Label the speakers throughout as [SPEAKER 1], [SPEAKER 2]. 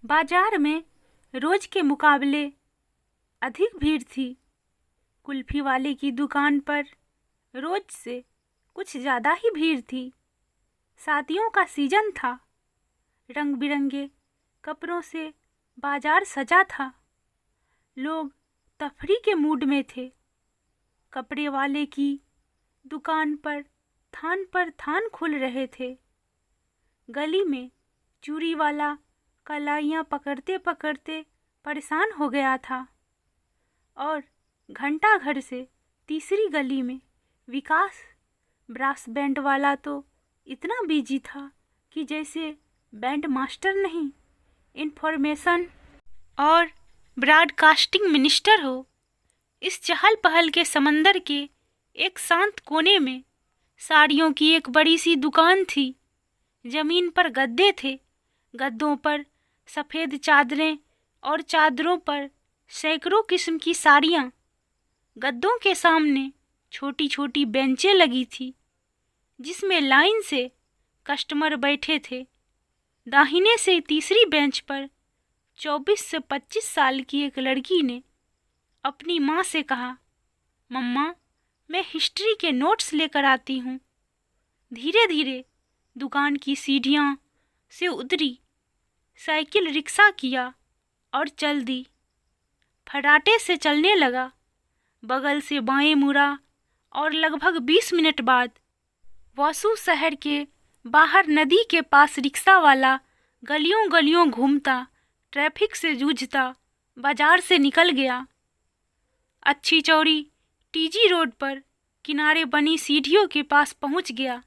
[SPEAKER 1] बाजार में रोज के मुकाबले अधिक भीड़ थी। कुल्फी वाले की दुकान पर रोज से कुछ ज़्यादा ही भीड़ थी। शादियों का सीजन था। रंग बिरंगे कपड़ों से बाजार सजा था। लोग तफरी के मूड में थे। कपड़े वाले की दुकान पर थान खुल रहे थे। गली में चूड़ी वाला कलाइयाँ पकड़ते पकड़ते परेशान हो गया था और घंटा घर से तीसरी गली में विकास ब्रास बैंड वाला तो इतना बिजी था कि जैसे बैंड मास्टर नहीं, इंफॉर्मेशन और ब्रॉडकास्टिंग मिनिस्टर हो। इस चहल पहल के समंदर के एक शांत कोने में साड़ियों की एक बड़ी सी दुकान थी। जमीन पर गद्दे थे। गद्दों पर सफ़ेद चादरें और चादरों पर सैकड़ों किस्म की साड़ियाँ। गद्दों के सामने छोटी छोटी बेंचें लगी थी जिसमें लाइन से कस्टमर बैठे थे। दाहिने से तीसरी बेंच पर 24 से 25 साल की एक लड़की ने अपनी माँ से कहा, मम्मा, मैं हिस्ट्री के नोट्स लेकर आती हूँ। धीरे धीरे दुकान की सीढ़ियाँ से उतरी, साइकिल रिक्शा किया और चल दी। फटाटे से चलने लगा। बगल से बाएं मुड़ा और लगभग 20 मिनट बाद वासु शहर के बाहर नदी के पास रिक्शा वाला गलियों गलियों घूमता, ट्रैफिक से जूझता बाजार से निकल गया। अच्छी चौड़ी टीजी रोड पर किनारे बनी सीढ़ियों के पास पहुंच गया।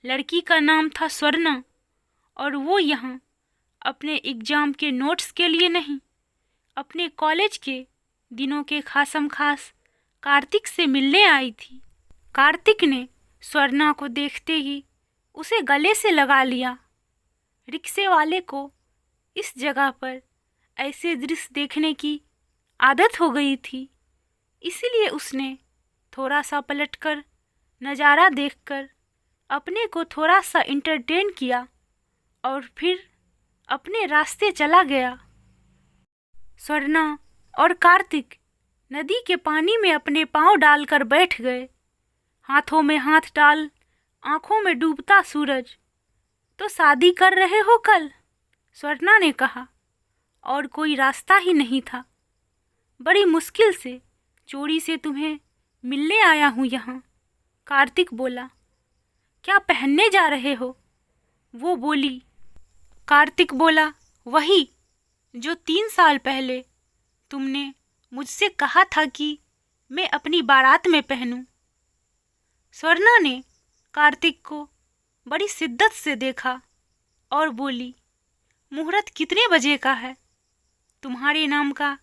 [SPEAKER 1] लड़की का नाम था स्वर्णा और वो यहाँ अपने एग्जाम के नोट्स के लिए नहीं, अपने कॉलेज के दिनों के खासम खास कार्तिक से मिलने आई थी। कार्तिक ने स्वर्णा को देखते ही उसे गले से लगा लिया। रिक्शे वाले को इस जगह पर ऐसे दृश्य देखने की आदत हो गई थी, इसलिए उसने थोड़ा सा पलटकर नज़ारा देखकर अपने को थोड़ा सा इंटरटेन किया और फिर अपने रास्ते चला गया। स्वर्णा और कार्तिक नदी के पानी में अपने पांव डालकर बैठ गए, हाथों में हाथ डाल, आंखों में डूबता सूरज। तो शादी कर रहे हो कल? स्वर्णा ने कहा। और कोई रास्ता ही नहीं था। बड़ी मुश्किल से चोरी से तुम्हें मिलने आया हूँ यहाँ, कार्तिक बोला। क्या पहनने जा रहे हो? वो बोली। कार्तिक बोला, वही जो 3 साल पहले तुमने मुझसे कहा था कि मैं अपनी बारात में पहनूं। स्वर्णा ने कार्तिक को बड़ी शिद्दत से देखा और बोली, मुहूर्त कितने बजे का है? तुम्हारे नाम का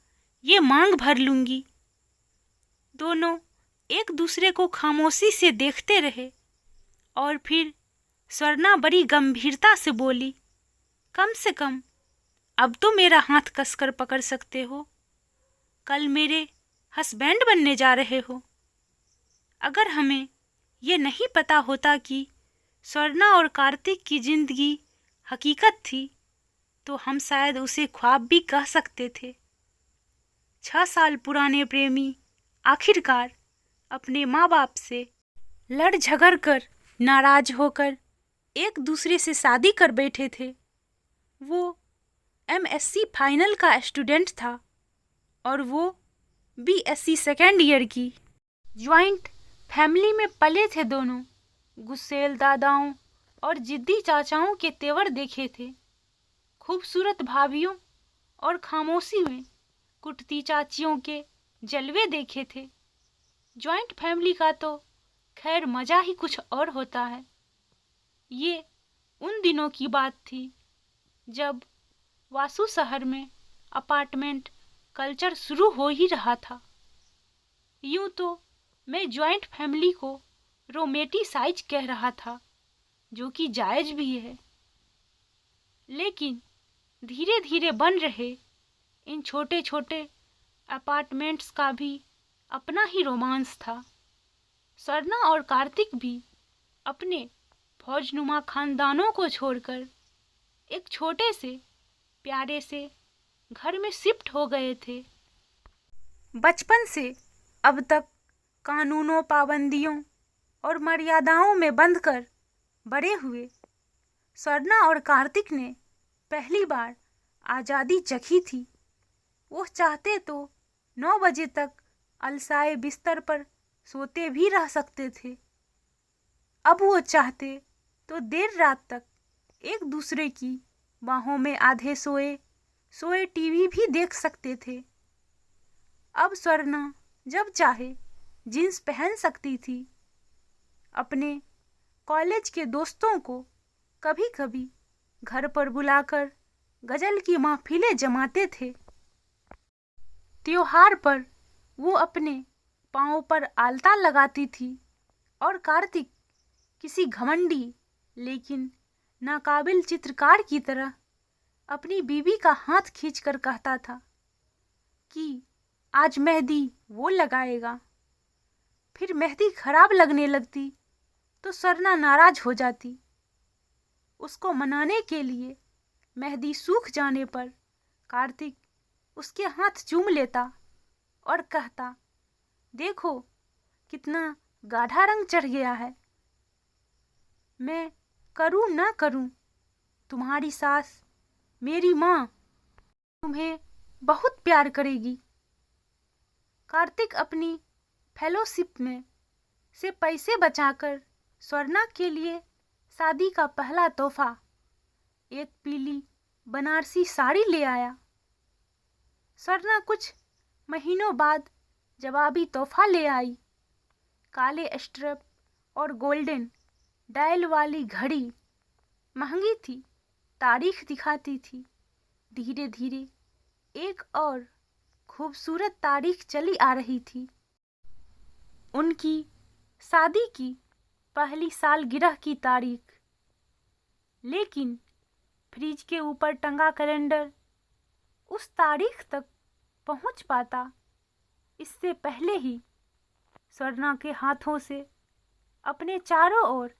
[SPEAKER 1] ये मांग भर लूंगी। दोनों एक दूसरे को खामोशी से देखते रहे और फिर स्वर्णा बड़ी गंभीरता से बोली, कम से कम अब तो मेरा हाथ कसकर पकड़ सकते हो। कल मेरे हस्बैंड बनने जा रहे हो। अगर हमें ये नहीं पता होता कि स्वर्णा और कार्तिक की जिंदगी हकीकत थी तो हम शायद उसे ख्वाब भी कह सकते थे। 6 साल पुराने प्रेमी आखिरकार अपने माँ बाप से लड़ झगड़ कर, नाराज होकर एक दूसरे से शादी कर बैठे थे। वो एमएससी फाइनल का स्टूडेंट था और वो बीएससी सेकेंड ईयर की। ज्वाइंट फैमिली में पले थे दोनों। गुस्सैल दादाओं और जिद्दी चाचाओं के तेवर देखे थे। खूबसूरत भाभियों और खामोशी में कुटती चाचियों के जलवे देखे थे। ज्वाइंट फैमिली का तो खैर मज़ा ही कुछ और होता है। ये उन दिनों की बात थी जब वासु शहर में अपार्टमेंट कल्चर शुरू हो ही रहा था। यूं तो मैं ज्वाइंट फैमिली को रोमेटिसाइज कह रहा था, जो कि जायज़ भी है, लेकिन धीरे धीरे बन रहे इन छोटे छोटे अपार्टमेंट्स का भी अपना ही रोमांस था। स्वर्णा और कार्तिक भी अपने फौजनुमा खानदानों को छोड़कर एक छोटे से प्यारे से घर में शिफ्ट हो गए थे। बचपन से अब तक कानूनों, पाबंदियों और मर्यादाओं में बंधकर बड़े हुए स्वर्णा और कार्तिक ने पहली बार आज़ादी चखी थी। वो चाहते तो 9 बजे तक अलसाए बिस्तर पर सोते भी रह सकते थे। अब वो चाहते तो देर रात तक एक दूसरे की बाहों में आधे सोए सोए टीवी भी देख सकते थे। अब स्वर्णा जब चाहे जींस पहन सकती थी। अपने कॉलेज के दोस्तों को कभी कभी घर पर बुलाकर गजल की महफिलें जमाते थे। त्योहार पर वो अपने पाँव पर आलता लगाती थी और कार्तिक किसी घमंडी लेकिन नाकाबिल चित्रकार की तरह अपनी बीवी का हाथ खींचकर कहता था कि आज मेहंदी वो लगाएगा। फिर मेहंदी खराब लगने लगती तो स्वर्णा नाराज हो जाती। उसको मनाने के लिए मेहंदी सूख जाने पर कार्तिक उसके हाथ चूम लेता और कहता, देखो कितना गाढ़ा रंग चढ़ गया है। मैं करूं ना करूं, तुम्हारी सास मेरी माँ तुम्हें बहुत प्यार करेगी। कार्तिक अपनी फेलोशिप में से पैसे बचाकर स्वर्णा के लिए शादी का पहला तोहफा एक पीली बनारसी साड़ी ले आया। स्वर्णा कुछ महीनों बाद जवाबी तोहफा ले आई। काले स्ट्रैप और गोल्डन डायल वाली घड़ी महंगी थी, तारीख दिखाती थी। धीरे धीरे एक और खूबसूरत तारीख चली आ रही थी, उनकी शादी की पहली सालगिरह की तारीख। लेकिन फ्रिज के ऊपर टंगा कैलेंडर उस तारीख तक पहुंच पाता इससे पहले ही स्वर्णा के हाथों से अपने चारों ओर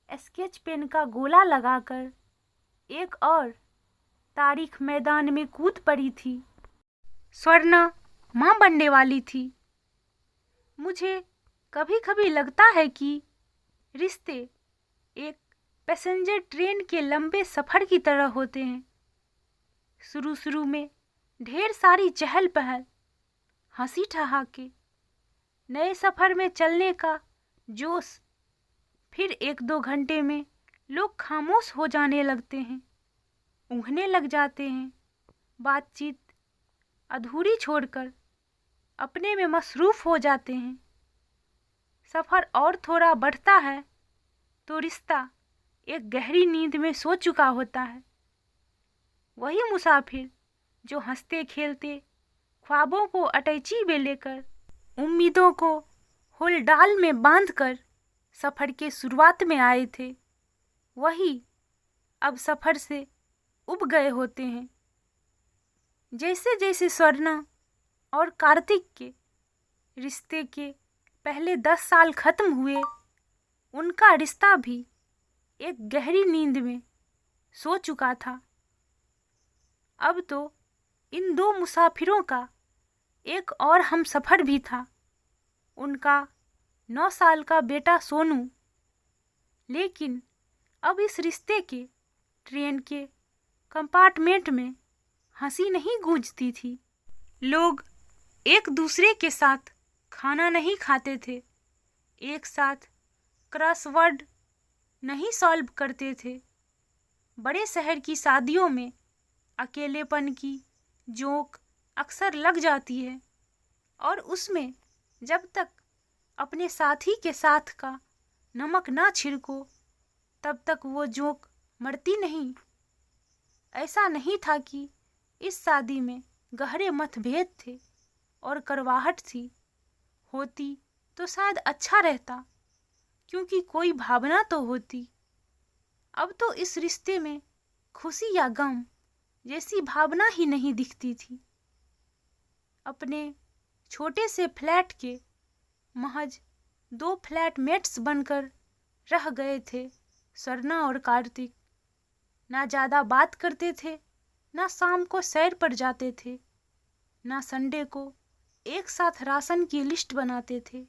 [SPEAKER 1] स्केच पेन का गोला लगाकर एक और तारीख मैदान में कूद पड़ी थी। स्वर्णा मां बनने वाली थी। मुझे कभी कभी लगता है कि रिश्ते एक पैसेंजर ट्रेन के लंबे सफर की तरह होते हैं। शुरू शुरू में ढेर सारी चहल पहल, हंसी ठहाके, नए सफर में चलने का जोश। फिर 1-2 घंटे में लोग खामोश हो जाने लगते हैं, ऊँघने लग जाते हैं, बातचीत अधूरी छोड़कर अपने में मसरूफ हो जाते हैं। सफर और थोड़ा बढ़ता है तो रिश्ता एक गहरी नींद में सो चुका होता है। वही मुसाफिर जो हंसते खेलते ख्वाबों को अटैची में लेकर, उम्मीदों को हुलडाल में बांधकर सफर के शुरुआत में आए थे, वही अब सफर से उब गए होते हैं। जैसे जैसे स्वर्णा और कार्तिक के रिश्ते के पहले 10 साल खत्म हुए, उनका रिश्ता भी एक गहरी नींद में सो चुका था। अब तो इन 2 मुसाफिरों का एक और हमसफर भी था, उनका 9 साल का बेटा सोनू। लेकिन अब इस रिश्ते के ट्रेन के कंपार्टमेंट में हंसी नहीं गूंजती थी। लोग एक दूसरे के साथ खाना नहीं खाते थे, एक साथ क्रॉसवर्ड नहीं सॉल्व करते थे। बड़े शहर की शादियों में अकेलेपन की जोक अक्सर लग जाती है और उसमें जब तक अपने साथी के साथ का नमक ना छिड़को तब तक वो जोक मरती नहीं। ऐसा नहीं था कि इस शादी में गहरे मतभेद थे और कड़वाहट थी। होती तो शायद अच्छा रहता, क्योंकि कोई भावना तो होती। अब तो इस रिश्ते में खुशी या गम जैसी भावना ही नहीं दिखती थी। अपने छोटे से फ्लैट के महज 2 फ्लैटमेट्स बनकर रह गए थे स्वर्णा और कार्तिक। ना ज़्यादा बात करते थे, ना शाम को सैर पर जाते थे, ना संडे को एक साथ राशन की लिस्ट बनाते थे,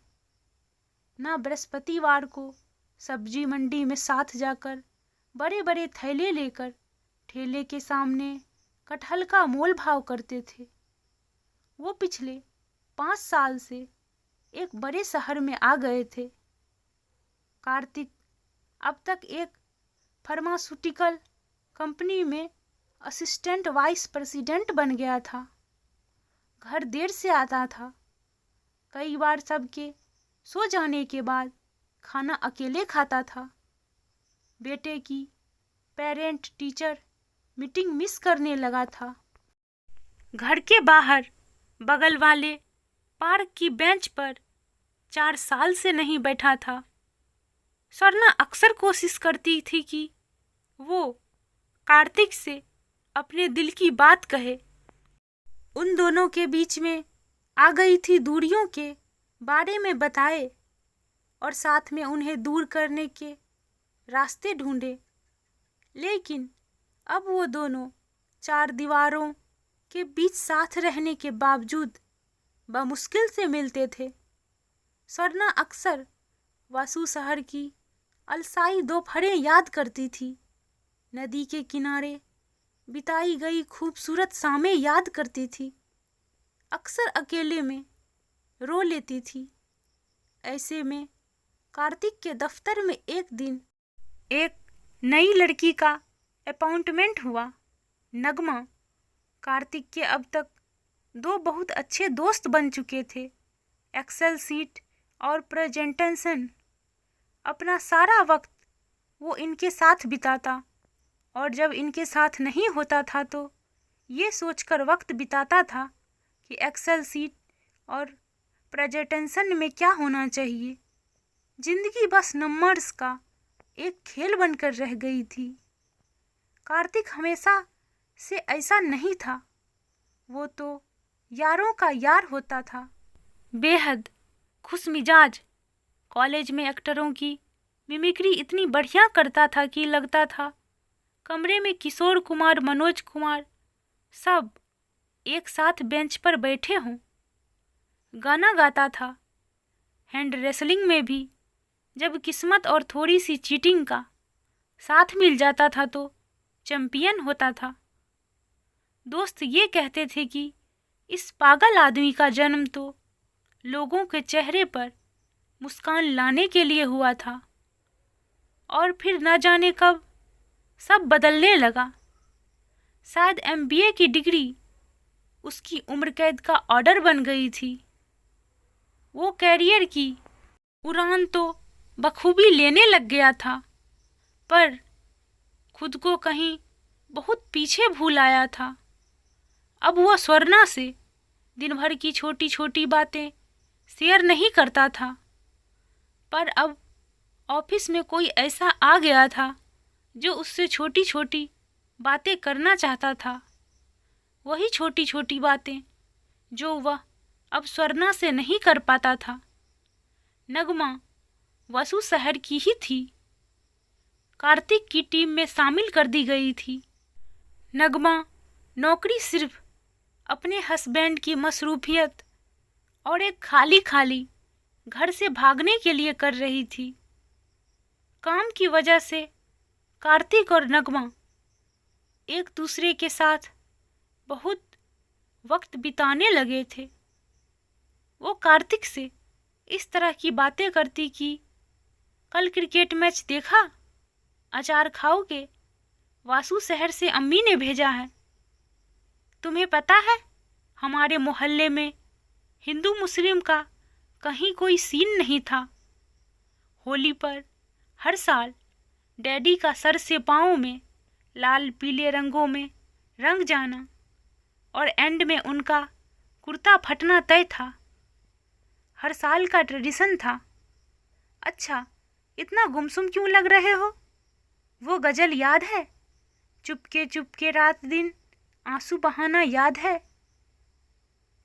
[SPEAKER 1] ना बृहस्पतिवार को सब्जी मंडी में साथ जाकर बड़े बड़े थैले लेकर ठेले के सामने कटहल का मोल भाव करते थे। वो पिछले 5 साल से एक बड़े शहर में आ गए थे। कार्तिक अब तक एक फार्मास्यूटिकल कंपनी में असिस्टेंट वाइस प्रेसिडेंट बन गया था। घर देर से आता था। कई बार सबके सो जाने के बाद खाना अकेले खाता था। बेटे की पेरेंट टीचर मीटिंग मिस करने लगा था। घर के बाहर बगल वाले पार्क की बेंच पर 4 साल से नहीं बैठा था। स्वर्णा अक्सर कोशिश करती थी कि वो कार्तिक से अपने दिल की बात कहे। उन दोनों के बीच में आ गई थी दूरियों के बारे में बताए और साथ में उन्हें दूर करने के रास्ते ढूंढे। लेकिन अब वो दोनों 4 दीवारों के बीच साथ रहने के बावजूद बमुश्किल से मिलते थे। स्वर्णा अक्सर वासु शहर की अलसाई दोपहरें याद करती थी। नदी के किनारे बिताई गई खूबसूरत शामें याद करती थी। अक्सर अकेले में रो लेती थी। ऐसे में कार्तिक के दफ्तर में एक दिन एक नई लड़की का अपॉइंटमेंट हुआ। नगमा। कार्तिक के अब तक 2 बहुत अच्छे दोस्त बन चुके थे। एक्सेल सीट और प्रेजेंटेशन। अपना सारा वक्त वो इनके साथ बिताता और जब इनके साथ नहीं होता था तो ये सोचकर वक्त बिताता था कि एक्सेल सीट और प्रेजेंटेशन में क्या होना चाहिए। जिंदगी बस नंबर्स का एक खेल बनकर रह गई थी। कार्तिक हमेशा से ऐसा नहीं था। वो तो यारों का यार होता था। बेहद खुश मिजाज। कॉलेज में एक्टरों की मिमिक्री इतनी बढ़िया करता था कि लगता था कमरे में किशोर कुमार, मनोज कुमार सब एक साथ बेंच पर बैठे हों। गाना गाता था। हैंड रेसलिंग में भी जब किस्मत और थोड़ी सी चीटिंग का साथ मिल जाता था तो चैंपियन होता था। दोस्त ये कहते थे कि इस पागल आदमी का जन्म तो लोगों के चेहरे पर मुस्कान लाने के लिए हुआ था और फिर न जाने कब सब बदलने लगा। शायद MBA की डिग्री उसकी उम्र कैद का ऑर्डर बन गई थी। वो कैरियर की उड़ान तो बखूबी लेने लग गया था, पर खुद को कहीं बहुत पीछे भूल आया था। अब वह स्वर्णा से दिन भर की छोटी छोटी बातें शेयर नहीं करता था, पर अब ऑफिस में कोई ऐसा आ गया था जो उससे छोटी छोटी बातें करना चाहता था। वही छोटी छोटी बातें जो वह अब स्वर्णा से नहीं कर पाता था। नगमा वासु शहर की ही थी। कार्तिक की टीम में शामिल कर दी गई थी। नगमा नौकरी सिर्फ अपने हस्बैंड की मसरूफियत और एक खाली खाली घर से भागने के लिए कर रही थी। काम की वजह से कार्तिक और नगमा एक दूसरे के साथ बहुत वक्त बिताने लगे थे। वो कार्तिक से इस तरह की बातें करती कि कल क्रिकेट मैच देखा? अचार खाओगे? वासु शहर से अम्मी ने भेजा है। तुम्हें पता है हमारे मोहल्ले में हिंदू मुस्लिम का कहीं कोई सीन नहीं था। होली पर हर साल डैडी का सर से पाँव में लाल पीले रंगों में रंग जाना और एंड में उनका कुर्ता फटना तय था। हर साल का ट्रेडिशन था। अच्छा, इतना गुमसुम क्यों लग रहे हो? वो गजल याद है? चुपके रात दिन आंसू बहाना याद है?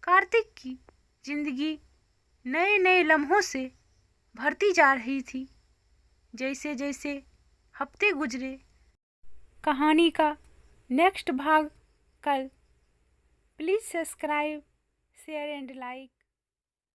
[SPEAKER 1] कार्तिक की जिंदगी नए नए लम्हों से भरती जा रही थी। जैसे जैसे हफ्ते गुजरे, कहानी का नेक्स्ट भाग कर। Please subscribe, share and like.